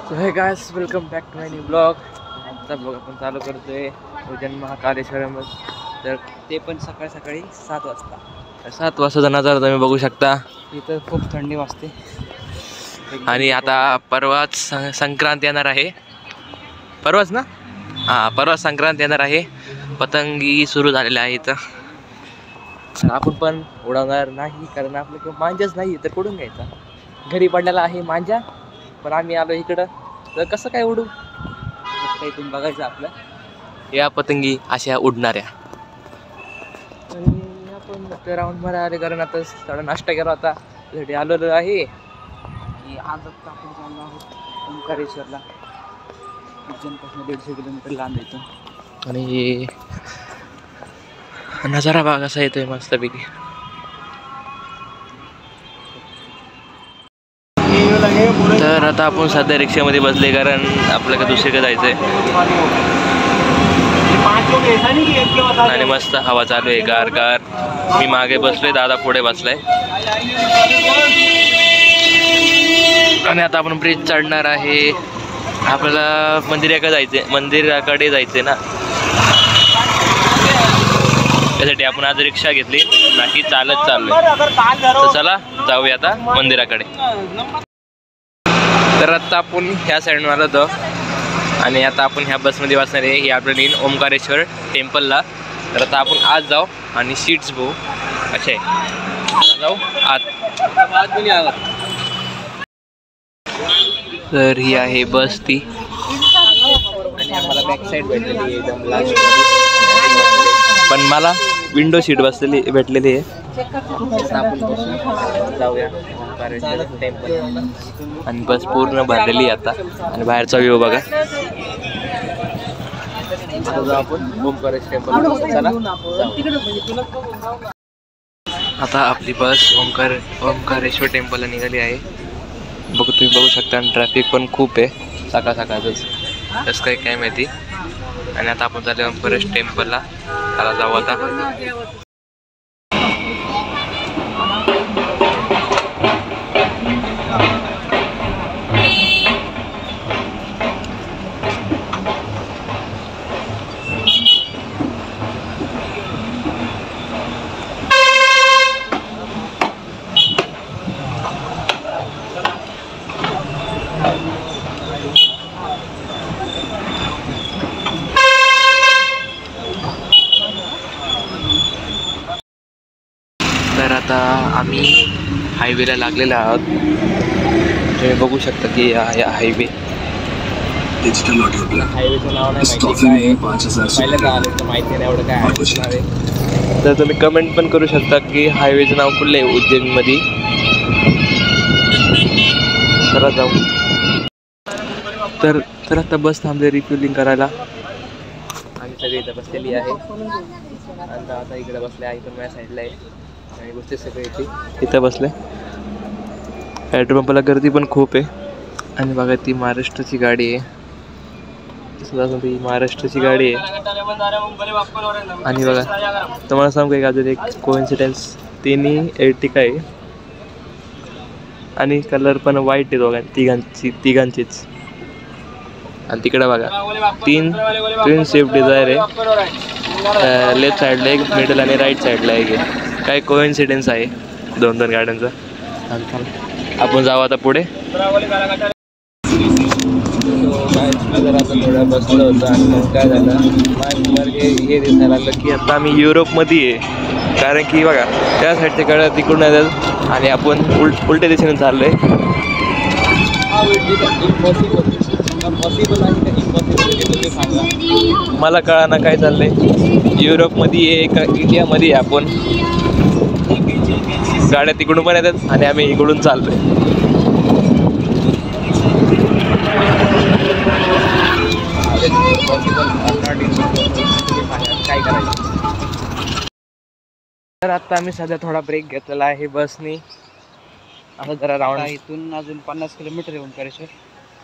So hey guys, welcome back to my new blog. आजचा blog आपण चालू करतोय उज्जैन महाकालेश्वर. तर ते पण सकाळी सकाळी 7 वाजता. 7 वाजताचा नजारा तुम्ही बघू शकता. इथं खूप थंडी वाजते आणि आता परवाच संक्रांत येणार आहे. परवाच ना? हां, परवा संक्रांत येणार आहे. पतंगी सुरू झालेल्या आहे इथं. आपण पण उडवणार नाही कारण आपलं मांजाच नाही तर कुठून घ्यायचा. घरी पडलेला आहे मांजा, पण आम्ही आलो इकडं तर कसं काय उडू, काही तुम्ही बघायचं आपलं. या पतंगी अशा उडणाऱ्या. आणि आपण राऊंड मारा आले कारण आता थोडा नाश्ता केला होता, त्यासाठी आलेलो आहे. की आज आपण चाललो आहोत ओंकारेश्वरला. उज्जैनपासून 150 किलोमीटर लांब येतो. आणि नजारा बघा कसा येतोय मस्तपैकी. तर आता आपण सध्या रिक्षामध्ये बसले कारण आपल्याला दुसरीकडे जायचंय आणि मस्त हवा चालू आहे, गार गार. मी मागे बसलोय, दादा पुढे बसलाय आणि आता आपण ब्रिज चढणार आहे. आपल्याला मंदिराकडे जायचंय ना, त्यासाठी आपण आज रिक्षा घेतली, नाही चालत चाललोय. तर चला जाऊया आता मंदिराकडे. तर आता आपण ह्या साईडनं आलो होतो आणि आता आपण ह्या बसमध्ये बसणार आहे. ही आपल्याला येईन ओंकारेश्वर टेम्पलला. तर आता आपण आज जाऊ आणि सीट्स बघू असे जाऊ आत. तर ही आहे बस ती आणि आम्हाला बॅक साईड भेटलेली आहे एकदम लास्ट, पण मला विंडो सीट भेटलेली आहे. आपण बसून जाऊया ओंकारेश्वर टेम्पल. आणि बस पूर्ण भरलेली आता आणि बाहेरचा व्ह्यू बघा. आपण ओंकारेश्वर टेम्पल चला. आता आपली बस ओंकारेश्वर टेम्पलला निघाली आहे. तुम्ही बघू शकता. आणि ट्रॅफिक पण खूप आहे सकाळ सकाळच, तसं काही काय माहिती. आणि आता आपण चाललो ओंकारेश्वर टेम्पलला. त्याला जाऊ आता. तर आता आम्ही हायवेला लागलेलो आहोत. तुम्ही बघू शकता की हायवे. हायवेचं नाव नाही माहिती, पहिल्यांदा आलं तर माहिती नाही एवढं काय हायवेचं नाव आहे. तर तुम्ही कमेंट पण करू शकता की हायवेचं नाव कुठलं आहे उज्जैनमध्ये. चला जाऊ. तर आता बस थांबले रिफ्युलिंग करायला. आम्ही सगळे इथं बसलेली आहे. आता इकडे बसले आहे, पण माझ्या साईडला आहे आणि गोष्टी सगळे इथं बसले. पेट्रोल पंपाला गर्दी पण खूप आहे. आणि बघा ती महाराष्ट्राची गाडी आहे, ती महाराष्ट्राची गाडी आहे. आणि बघा तुम्हाला सांगू एक अजून एक कोइन्सिडेन्स. तिन्ही एर्टिगा आहे आणि कलर पण व्हाईट आहे तिघांचीच. आणि तिकडे बघा तीन स्विफ्ट डिझायर आहे. लेफ्ट साईडला एक, मिडल आणि राईट साईडला एक. काय कोइन्सिडेन्स आहे दोन गाड्यांचा. आपण जाऊ आता पुढे. जर आता थोडं बसलं होतं आणि मग काय झालं, हे दिसायला लागलं की आता आम्ही युरोपमध्ये आहे. कारण की बघा त्या साईडच्या गाड्या तिकडून येतात आणि आपण उलट्या दिशेने चाललोय. मला कळा ना काय चाललंय. युरोपमध्ये आहे का इंडियामध्ये आहे आपण. गाड्या तिकडून पण येतात आणि आम्ही इकडून चाललोय. काय करायचं. तर आता आम्ही सध्या थोडा ब्रेक घेतलेला आहे बसनी. आता जरा राऊंड इथून अजून 50 किलोमीटर येऊन ओंकारेश्वर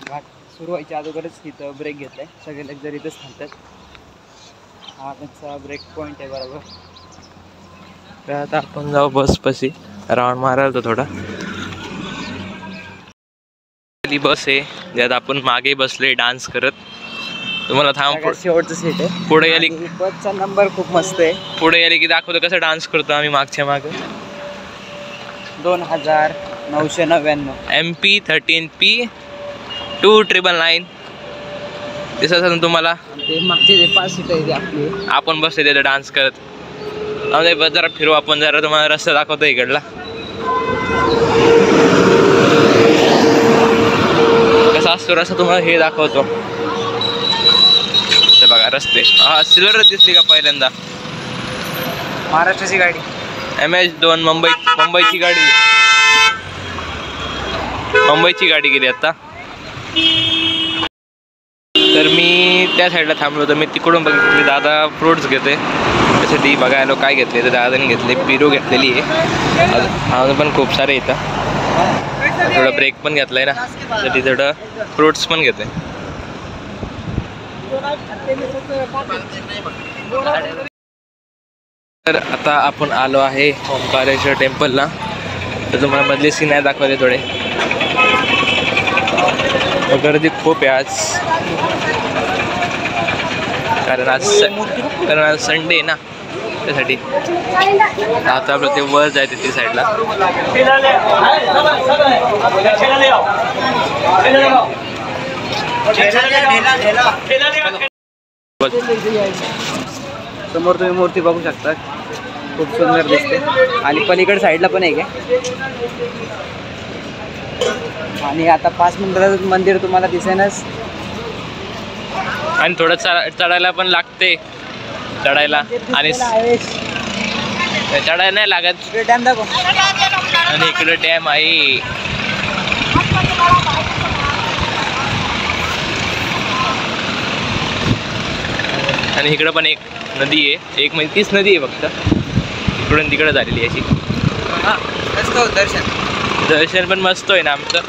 घाट सुरू व्हायच्या अगोदरच इथं ब्रेक घेतलाय. सगळे लेक्चर इथंच थांबतात. हा त्यांचा ब्रेक पॉईंट आहे बरोबर. तर आता आपण जाऊ बसपाशी, राऊंड मारायला थोडा. वाली बस आहे ज्यात आपण मागे बसलोय डान्स करत. तुम्हाला थांब शेवटचं सीट आहे. पुढे आली बसचा नंबर खूप मस्त आहे. पुढे आली की दाखवतो कसं डान्स करतो आम्ही मागच्या मागे. 2999 MP 13P 2999 दिसत असेल तुम्हाला. ते मागचे जे 5 सीट आहे आपली. आपण बसले तिथे डान्स करत. बस जरा फिरू आपण जरा तुम्हाला रस्ता दाखवतो इकडला. कसा असतो रस्ता तुम्हाला हे दाखवतो. ते बघा रस्ते. हा सिल्वर दिसली का पहिल्यांदा. महाराष्ट्राची गाडी MH2 मुंबईची गाडी गेली आता. तर मी त्या साईडला थांबलो होतो. मी तिकडून बघितली दादा फ्रूट्स घेते त्यासाठी बघायला काय घेतले तर दादाने घेतले पिरू घेतलेली आहे. अजून पण खूप सारे इथं. थोडं ब्रेक पण घेतलाय ना त्यासाठी थोडं फ्रूट्स पण घेते. तर आता आपण आलो आहे ओंकारेश्वर टेम्पलला. तर तुम्हाला मधले सीन आहे दाखवले थोडे. गर्दी खूप आहे आज कारण आज संडे आहे ना त्यासाठी. आता आपलं ते वर जायचं ती साईडला. समोर तुम्ही मूर्ती बघू शकता. खूप सुंदर दिसते. आणि पलीकडे साईडला पण आहे का. आणि आता 5 मिनिटात मंदिर तुम्हाला दिसेनच. आणि थोडं चढायला पण लागते. चढायला आणि चढायला नाही लागत. डॅम दाखव. आणि इकडे डॅम आहे. आणि इकडं पण एक नदी आहे. एक म्हणजे 30 नदी आहे फक्त. इकडून तिकडं झालेली अशी. दर्शन पण मस्त आहे ना आमचं.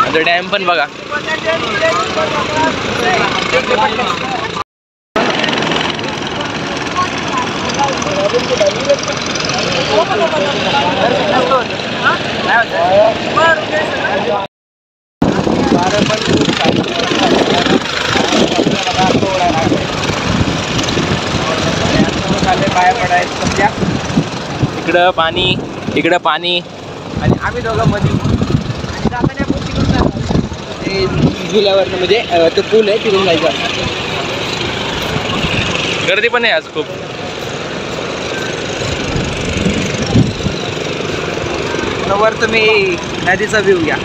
आता डॅम पण बघा. इकडं पाणी आणि आम्ही दोघं मध्ये झुल्यावर म्हणजे तो पूल आहे तिथून जायचं. गर्दी पण आहे आज खूप. वर तुम्ही नदीचा व्ह्यू घ्या.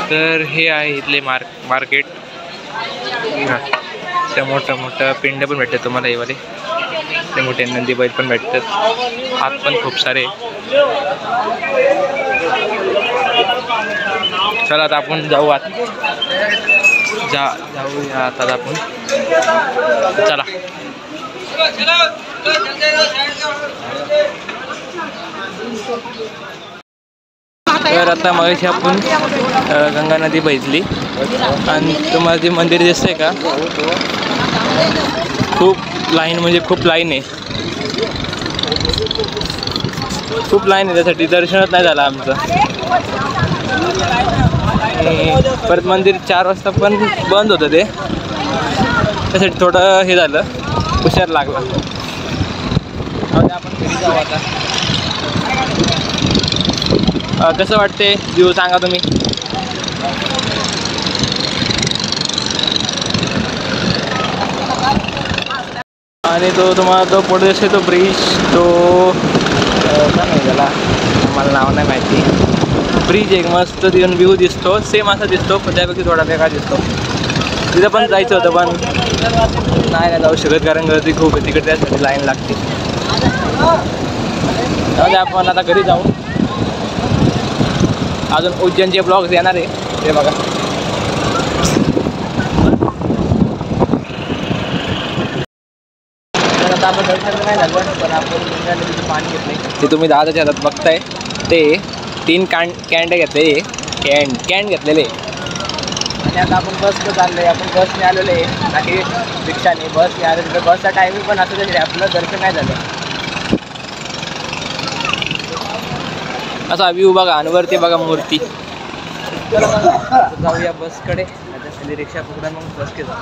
तर हे आहे इथले मार्केट. त्या मोठं पिंड पण भेटतात तुम्हाला हे वाले. ते मोठे नंदी बैल पण भेटतात. आत पण खूप सारे. चला आता आपण जाऊ आत. जाऊया आता आपण. चला तर आता मगाशी आपण गंगा नदी बघितली. आणि तुम्हाला जे मंदिर दिसतंय का खूप लाईन म्हणजे खूप लाईन आहे. खूप लाईन आहे त्यासाठी दर्शनच नाही झालं आमचं. परत मंदिर 4 वाजता पण बंद होतं ते त्यासाठी थोडं हे झालं उशीर लागला. आपण घरी जाऊ आता. कसं वाटते व्ह्यू सांगा तुम्ही. आणि तो तुम्हाला तो पुढे दिसतो तो ब्रिज. तो काय नाही त्याला मला नाव नाही माहिती. ब्रिज एक मस्त तिथून व्ह्यू दिसतो. सेम असा दिसतो पण त्यापैकी थोडा वेगळा दिसतो. तिथं पण जायचं होतं पण नाही जाऊ शकत कारण गर्दी खूप आहे तिकडे. त्यासाठी लाईन लागते. त्यामुळे आपण आता घरी जाऊ. अजून उज्जैनचे ब्लॉग्स येणार आहे ते बघा. आता आपण दर्शन नाही झालं पण आपण पाणी घेतलं. ते तुम्ही दादाच्या हातात बघताय ते 3 कॅन्ड घेतले. कॅन घेतलेले. आणि आता आपण बसनं चाललो आहे. आपण बसने आलेलो आहे बाकी रिक्षाने. बसने आलेलो. बसचा टायमिंग पण असं तरी आपलं दर्शन नाही झालं. असा व्ह्यू बघा आणि वरती बघा मूर्ती. जाऊया बसकडे. आता खाली रिक्षा पकडा मग बस के जा.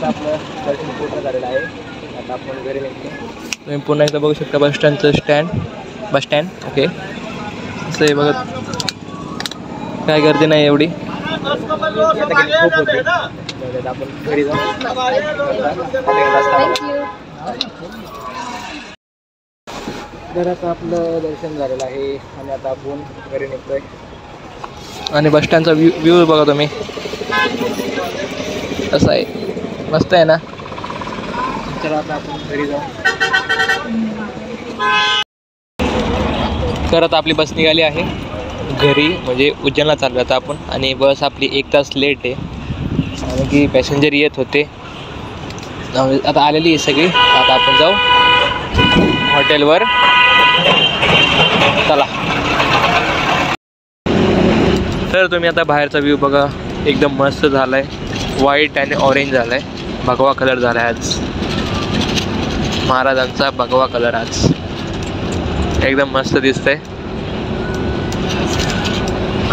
आपलं दर्शन पूर्ण झालेलं आहे. आता आपण घरी निघतो. तुम्ही पुन्हा एकदा बघू शकता बस स्टँड. ओके असं आहे बघत. काय गर्दी नाही एवढी. खूप होते. आपण घरी जाऊ. तर आता आपलं दर्शन झालेलं आहे आणि आता आपण घरी निघतोय. आणि बस स्टँडचा व्ह्यू बघा तुम्ही कसं आहे. मस्त आहे ना. तर आता आपण घरी जाऊ. तर आता आपली बस निघाली आहे घरी, म्हणजे उज्जैनला चाललो आता आपण. आणि बस आपली 1 तास लेट आहे आणि की पॅसेंजर येत होते. आता आलेली आहे सगळी. आता आपण जाऊ हॉटेलवर. चला. तर तुम्ही आता बाहेरचा व्ह्यू बघा. एकदम मस्त झाला आहे. व्हाईट आणि ऑरेंज झाला आहे. भगवा कलर झाला आहे आज. महाराजांचा भगवा कलर आज एकदम मस्त दिसतंय.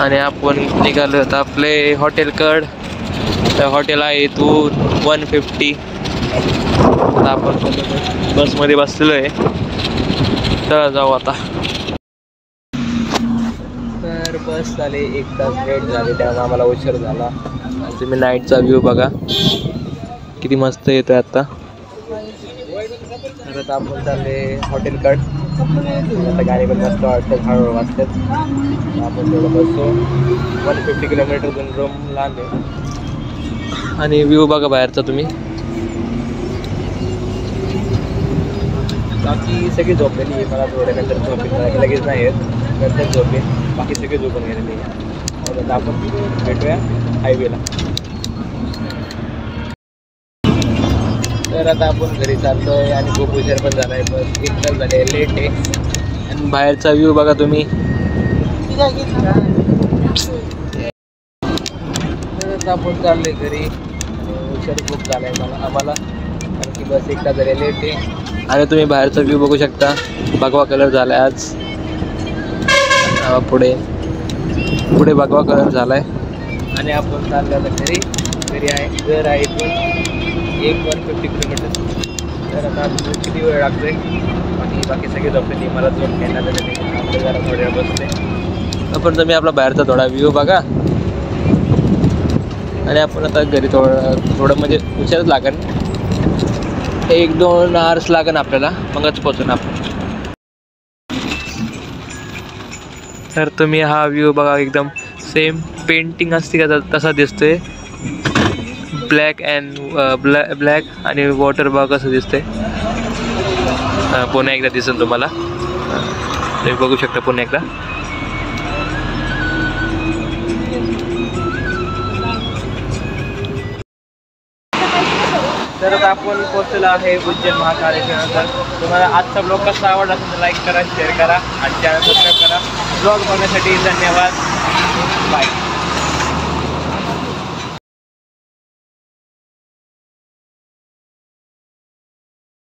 आणि आपण निघालो होतो आपले हॉटेलकड. तर हॉटेल आहे इथून 150. आता आपण बसमध्ये बसलेलो आहे. तर जाऊ आता. तर बस झाले 1 तास लेट झाले त्यामुळे आम्हाला उशीर झाला. आणि तुम्ही नाईटचा व्ह्यू बघा किती मस्त येतोय आता. तर आता आपण चालले हॉटेलकड. आता गाडी पण मस्त वाटतं. हळूहळू वाजतात. आपण थोडं बसतो. 150 किलोमीटरतून रूम लांब आहे. आणि व्ह्यू बघा बाहेरचा तुम्ही. बाकी सगळी झोपलेली आहे. मला थोड्यानंतर झोपेल लगेच नाही येत. नंतर झोपेल. बाकी सगळी झोपून गेलेली आहे. आता आपण भेटूया हायवेला. तर आता आपण घरी चाललोय आणि खूप उशीर पण झाला आहे. बस 1 तास झाले लेट आहे. आणि बाहेरचा व्ह्यू बघा तुम्ही. तर आता आपण चाललोय घरी. उशीर खूप झाला आहे आम्हाला कारण की बस 1 तास झाले लेट आहे. आणि तुम्ही बाहेरचा व्ह्यू बघू शकता. भगवा कलर झाला आहे आज. पुढे भगवा कलर झाला आहे. आणि आपण चाललो घरी आहे. घर आहे इथून 150 किलोमीटर. तर आता आपण किती वेळ लागतोय. बाकी सगळे झोपलेली. मला झोप घ्यायला झालेली. आपल्या जरा थोड्या वेळ बसते. आपण तुम्ही आपला बाहेरचा थोडा व्ह्यू बघा. आणि आपण आता घरी थोडं म्हणजे उशीरच लागेल. 1-2 आवर्स लागेल आपल्याला. मगच पोचून आपण. तर तुम्ही हा व्ह्यू बघा. एकदम सेम पेंटिंग असते का तसा दिसतोय. ब्लॅक आणि वॉटर बघ कसं दिसतंय. पुन्हा एकदा दिसेल तुम्हाला. तुम्ही बघू शकता पुन्हा एकदा. तर आता आपण पोहोचलेलो आहे उज्जैन महाकालेश्वर. तुम्हाला आजचा ब्लॉग कसा आवडला असेल तर लाईक करा, शेअर करा आणि चॅनल सबस्क्राईब करा. ब्लॉग बघण्यासाठी धन्यवाद. बाय.